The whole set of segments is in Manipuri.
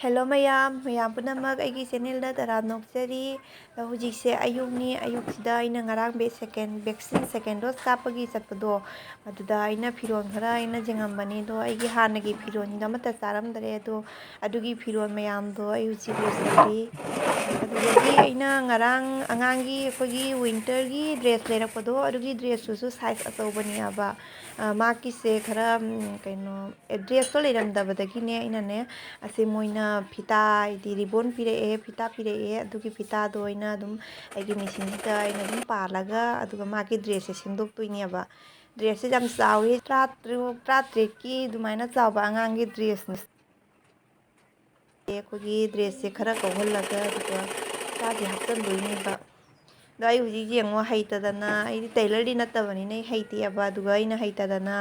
Hello mayam punamak aigi channel da tara nokjari hujikse ayukni ayuksida aina ngarang vaccine second dose kapagi chatpado aduda aina firon khara aina jengambani do aigi hanagi firon da mata charamdare do adugi firon mayam do ai hujik losari adugagi aina ngarang angangi akogi winter gi dress lerakpado adugi dress su size achobani aba maki se khara kaino dress to leiramdabadagi ne aina ne ase moina fita di ribbon pire fita pire adugi fita do aina dum aigi machine ta aina dum palaga aduga maki dress se sindok toini aba dress se jam chawi 13 ki dumaina chawba angangi dress ne akogi dress se khara kawhallaga aduga chagi haptan doini ba do ai huji jengo haitadana ai tailor di natabani nei haiti aba aduga aina haitadana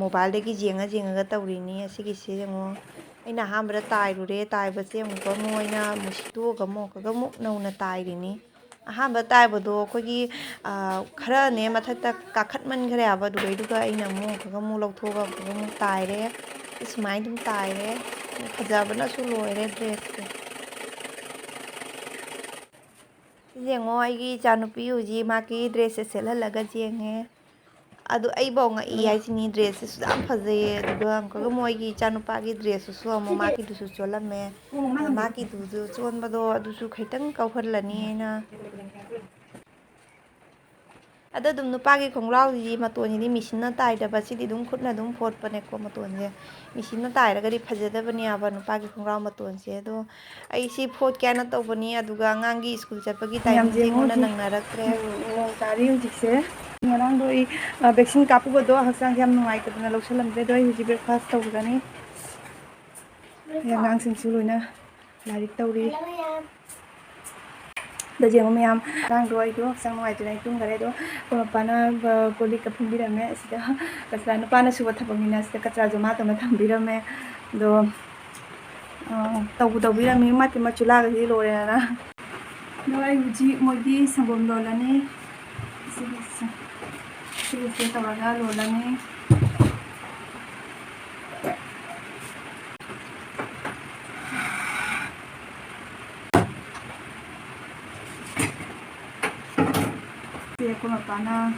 mobile dagi jenga tawrini asigi se jengo aina hambra tairure taibase amuka moina musito ga muk nauna tairini ahamba taibado akogi khara ne mathakta kakhatman khare aba dugai aina mu lauthoga ga mu taire ismai dum taire fajabana su loire dress ke jengo aigi chanupi uji maki dress selhalaga jenge adu aibo nga haisini dress su yam fajaye aduga amkaga moigi chanupagi dress su amu maki dusu cholame maki dusu chonbado adusu khaitang kawharlani na ada dum nupagi khongrau ji matoni di machine na taidaba sidi dum khutna dum photpane ko matonje machine na tairagari phajadabani aba nupagi khongrau matonje do ai si phot kya na tawbani aduga ngangi school chapagi time jingona nangnaraktre tari hujikse ngarang do vaccine kapubado haksang yam nungaitadana lawsalamdre do huji breakfast tawgani ngang singsu loina larik tawri da jengo mayam ngang do ai do haksang nungaitadana itung gare do pana koli kaphumbirame asida kasra nupana suba thabangina asida katra joma tama thambirame do tawbirame mati machulaga hi lorena do ai huji mogi sambom lolani sini tawaga lolani ko mapana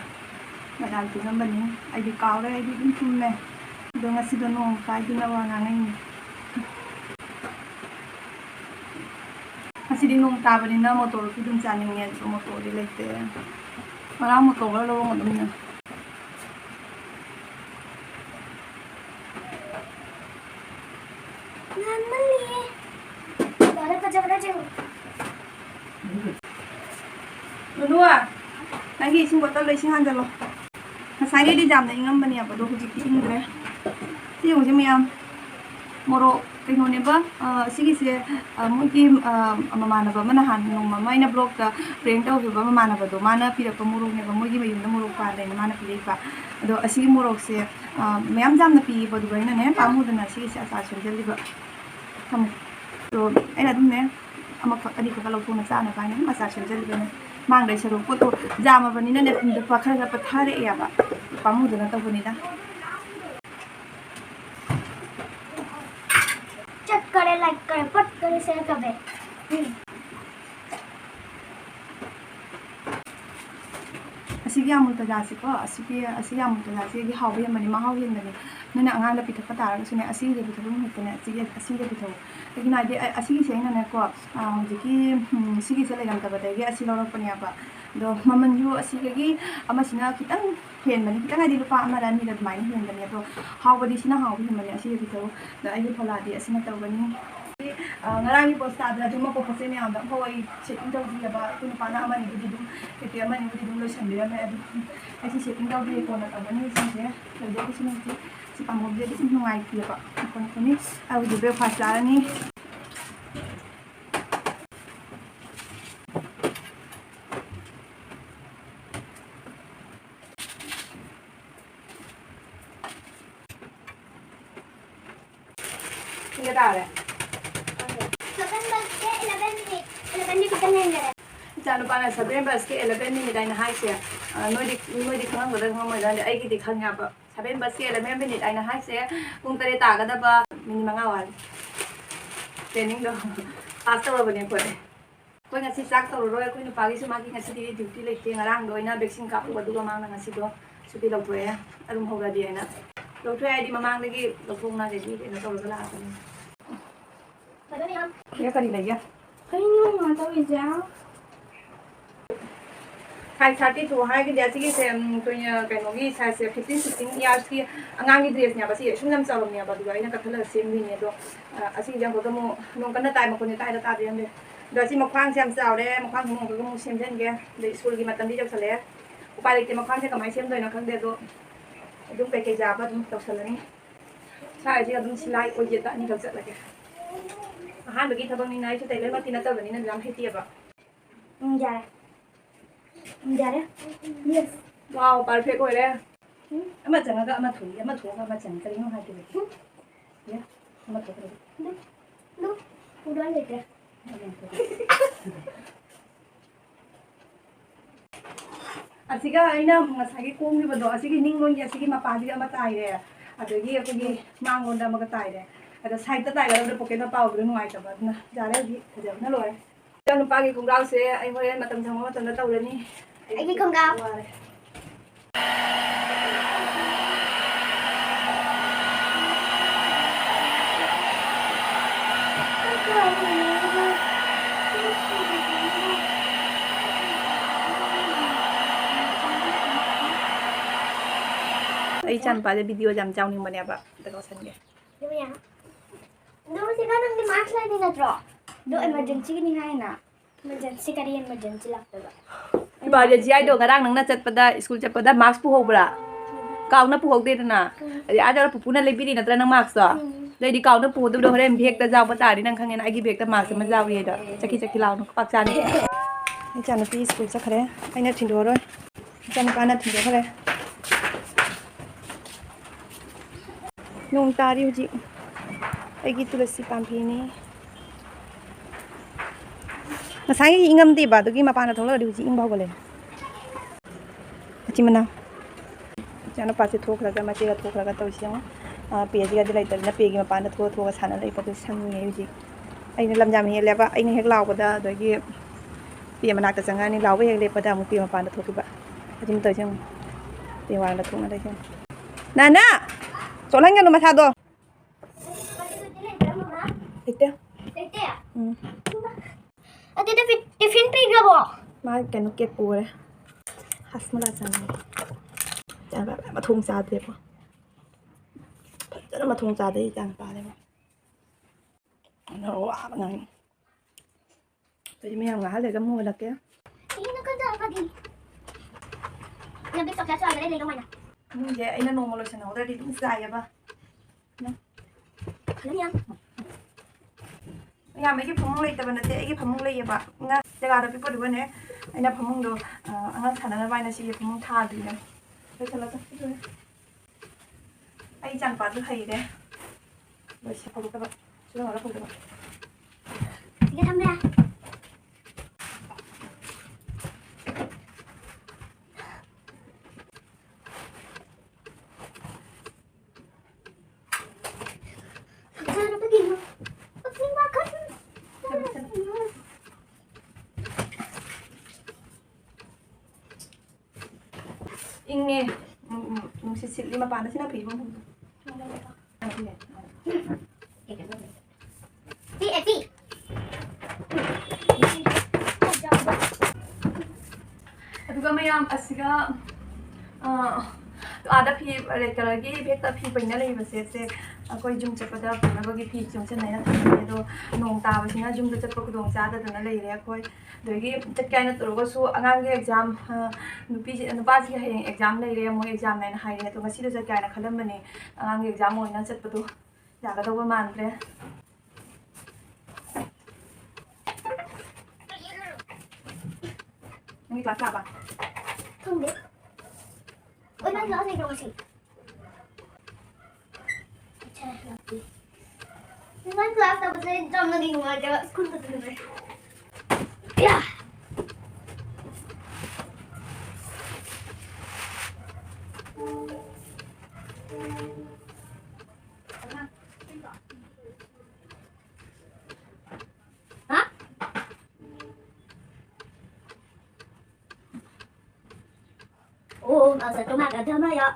madal tinambani ai di kaure ai di thumne do ngasi do no kai di nawa ngangai asi di nong tabani na motor ki dum chaning ne motor di lete mara motor lo ngodum na Dua, lagi sing botol lagi sing handal lo. Saya di jam dah ingam bani apa do hujik ting dre. Si hujik miam moro kino ne ba sigi se mungkin mama na ba mana han nong mama ina blog ta print out ba mama na ba do mana pira pa muro ne ba mugi ba yunda muro pa le mana pira pa do asigi muro se miam jam na pi ba do ina ne pa mu na sigi se asa sun jeli ba kamu do ina dum ne ama adi ka lo tu na sa na ba ne ma sa sun jeli ba ne mang dai saru ko to jama bani na ne pum de pa khara pa thare ya ba pa mu na ta bani da check करे लाइक करे पट करे शेयर करे asigi amulta jasi ko asigi amulta jasi gi hawi mani ma hawi ndani nana anga la pitha patara so ne asigi de pitha mu tene asigi de pitha lekin ade asigi se na ko jiki sigi se legam ta badagi asigi loro pani apa do maman ju asigi gi amasina kitang hen mani kitang adi lupa amara ni da mai hen mani to hawadi sina hawi mani asigi pitha da ai phala di asina tawani ngarang post adra dum ko phase ne anda hoi setting taw di ba kun pana amani di dum kete amani di dum lo sambira me adu asi setting taw di ko na tabani sinje jadi ko sini si pamog jadi sini ngai ki ba kon ni au di breakfast la ni Enggak tahu. 11 minutes कितने हैं चालू पाना सबरे बस के 11 मिनट आइन हाई से नोई खंग बदन खंग मजा आई की दिखंग या सबरे बस के 11 मिनट आइन हाई से पुंग तरे तागदबा मिनिट 5 वाली training do pass tawra bane ko ko ngasi sak tawro ro ko nu pagi suma ki ngasi di duty le te ngarang do ina vaccine kap ko du ma na ngasi do suti lo thwe arum hora di na lo thwe di mamang lagi lo thong na ji ina tawro la ko Baru ni am. ya kari le ya Kayu nggak tahu aja. Size 32 hai cái जैसे कि tôi cái nó cái size 15 16 years की अंगांगी dress nya basi shum lam chalom nya ba du ina kathala sem ni ne do asi jang ko mo nong kan tai ma ko ni tai da ta de ande do si ma khwang sem chaw de ma khwang mo ko mo sem den ge de school ki matam di jaw sale upai le ke ma khwang se ka mai sem do na khang de do dum pe ke ja ba dum taw salani sai ji dum silai o je ta ni ka chat la ke han ba ki thabang ni nai chu tai le ma tin na taw ni na jam heti ba Enggak. Enggak ya? Yes. wow perfect ko le ama changa ka ama thui ama thu ka ama chang ka ring ha tu ya ama thu ka Lu, udah aja. asiga aina ngasagi kong ni bado asigi ninglon ya asigi mapadi ama tai re adagi akigi mangon da maga tai re ada side ta tai ga da pocket na paw bru nuai ta ba na jare gi khajab na loy jang nu pagi kong rau se ai horen matam thang matam da taw le ni Lagi kong gao. ai chan pa de video jam chaw ni mane ba da ko san ge Gimana ya? Dulu sih kan yang mask lagi nggak tro. Do emergency ni hai na. Emergency kali emergency lah tuh. ba de ji ai do ngarang nang na chat pada school chat pada mask pu ho bra kaw na pu ho de na ai a da pu pu na le bi ni na tra nang mask so le di kaw na pu do horen bhek ta jaw pa ta ri nang khang na ai gi bhek ta mask ma jaw ye da chaki law no pak chan ai chan pi school cha khare ai na thin do ro chan pa na thin do khare nong tari huji ai gi tulasi pampi ni ngasai ingam di ba du gi ma pa na tholo di huji ing ba go le achi mana chana pa se thok la ga ma che ga thok la ga taw siang pe ji ga di lai tar na pe gi ma pa na tho tho ga sana lai pa du sang ni huji ai na lam jam he le ba ai na hek law ba da do gi pe ma nak ta changa ni law ba hek le pa da mu pe ma pa na thok ba achi ma taw chang pe wa na thok na dai chang na solan ga no ma tha do ikte Itu ya? Itu tiffin pergi bo. ma kan ke pu re hasmala chan chan ba ma thong cha de ba ma thong cha de chan pa le ba no wa ba ngai to mi yang ga le ga mu la ke Ini nak kerja apa lagi? Nabi sok soal dari mana? mu je ai na no mo lo chan ho da di dum sa ya ba Kalian yang ya mấy cái phong lấy ta bên đây cái phong lấy ba nga jaga da people bên này ai na phong do ang thana na vai na si phong tha di na ai chala ta ai chan pa du hai de ba si phong ka ba chu na ra phong da kitaทำได้Cara begini. Begini makan. inge nung si lima pa na sinabi mo Ti. aduga mayam asiga ada phi red color ki bhek ta phi paina lei ba se akoi jum chapa da na ba gi phi chung chen na ta do nong ta ba sina jum da chapa ko dong cha da na lei re akoi do gi chat kai na tro go su angang ge exam nupi nupa ji ha exam lei re mo exam na hai re to ngasi do chat kai na khalam bane angang ge exam mo na chat pa do ya ga do ba man re ni class ba Không biết. Ôi nó rõ ràng rồi chị. Dengan kelas dapat saya jam lagi ngajar school betul. Ya. ꯁꯠꯇꯣ ꯃꯥꯒ ꯊꯝꯃꯌꯣ